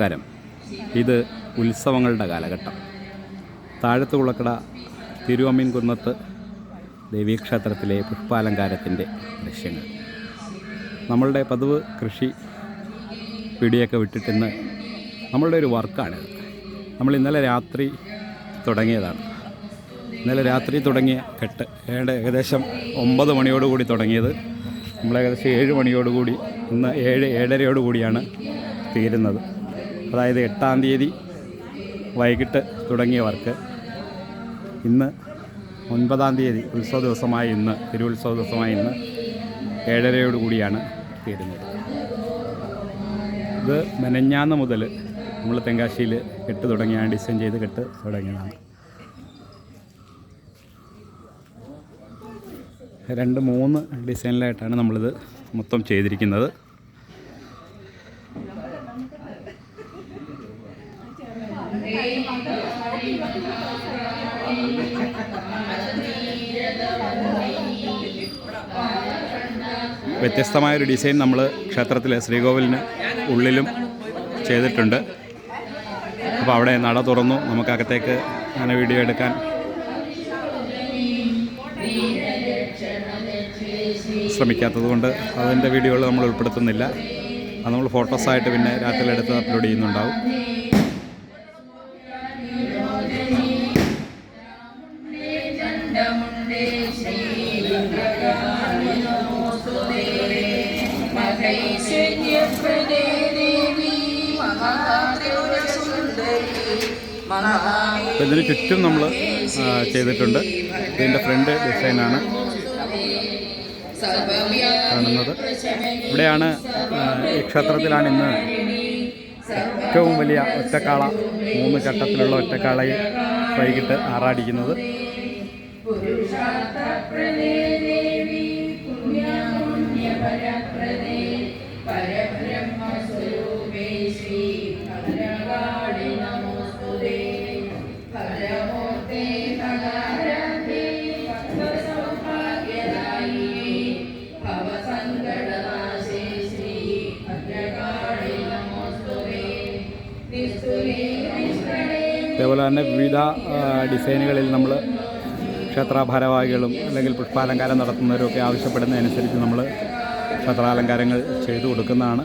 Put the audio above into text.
കാരം ഇത് ഉത്സവങ്ങളുടെ കാലഘട്ടം. താഴത്ത് കുളക്കട തിരുവമ്മീൻകുന്നത്ത് ദേവീക്ഷേത്രത്തിലെ പുഷ്പാലങ്കാരത്തിൻ്റെ ദൃശ്യങ്ങൾ. നമ്മളുടെ പതിവ് കൃഷി പിടിയൊക്കെ വിട്ടിട്ടിന്ന് നമ്മളുടെ ഒരു വർക്കാണിത്. നമ്മൾ ഇന്നലെ രാത്രി തുടങ്ങിയതാണ്. ഇന്നലെ രാത്രി തുടങ്ങിയ കെട്ട് ഏകദേശം 9 മണിയോടുകൂടി തുടങ്ങിയത് നമ്മൾ ഏകദേശം 7 മണിയോടുകൂടി ഇന്ന് 7-7:30 തീരുന്നത്. അതായത് 8-ാം തീയതി വൈകിട്ട് തുടങ്ങിയ വർക്ക് ഇന്ന് 9-ാം തീയതി ഉത്സവ ദിവസമായ ഇന്ന്, തിരുവുത്സവ ദിവസമായ ഇന്ന് 7:30 തീരുന്നത്. ഇത് മെനഞ്ഞാന്ന് മുതൽ നമ്മൾ തെങ്കാശിയിൽ കെട്ട് തുടങ്ങിയാണ്, ഡിസൈൻ ചെയ്ത് കെട്ട് തുടങ്ങിയതാണ്. 2-3 ഡിസൈനിലായിട്ടാണ് നമ്മളിത് മൊത്തം ചെയ്തിരിക്കുന്നത്. വ്യത്യസ്തമായൊരു ഡിസൈൻ നമ്മൾ ക്ഷേത്രത്തിൽ ശ്രീകോവിലിന് ഉള്ളിലും ചെയ്തിട്ടുണ്ട്. അപ്പോൾ അവിടെ നട തുറന്നു, നമുക്കകത്തേക്ക് അങ്ങനെ വീഡിയോ എടുക്കാൻ ശ്രമിക്കാത്തതുകൊണ്ട് അതിൻ്റെ വീഡിയോകൾ നമ്മൾ ഉൾപ്പെടുത്തുന്നില്ല. അത് നമ്മൾ ഫോട്ടോസായിട്ട് പിന്നെ രാത്രിയിലെടുത്ത് അപ്ലോഡ് ചെയ്യുന്നുണ്ടാവും. ഇതിന് ചുറ്റും നമ്മൾ ചെയ്തിട്ടുണ്ട്. ഇതിൻ്റെ ഫ്രണ്ട് ഡിസൈനാണ് കാണുന്നത്. ഇവിടെയാണ് ഈ ക്ഷേത്രത്തിലാണ് ഇന്ന് ഏറ്റവും വലിയ ഒറ്റക്കാള, 3 ഘട്ടത്തിലുള്ള ഒറ്റക്കാളയെ വൈകിട്ട് ആറാടിക്കുന്നത്. അതേപോലെ തന്നെ വിവിധ ഡിസൈനുകളിൽ നമ്മൾ ക്ഷേത്ര ഭാരവാഹികളും അല്ലെങ്കിൽ പുഷ്പാലങ്കാരം നടത്തുന്നവരൊക്കെ ആവശ്യപ്പെടുന്നതനുസരിച്ച് നമ്മൾ ക്ഷേത്രാലങ്കാരങ്ങൾ ചെയ്തു കൊടുക്കുന്നതാണ്.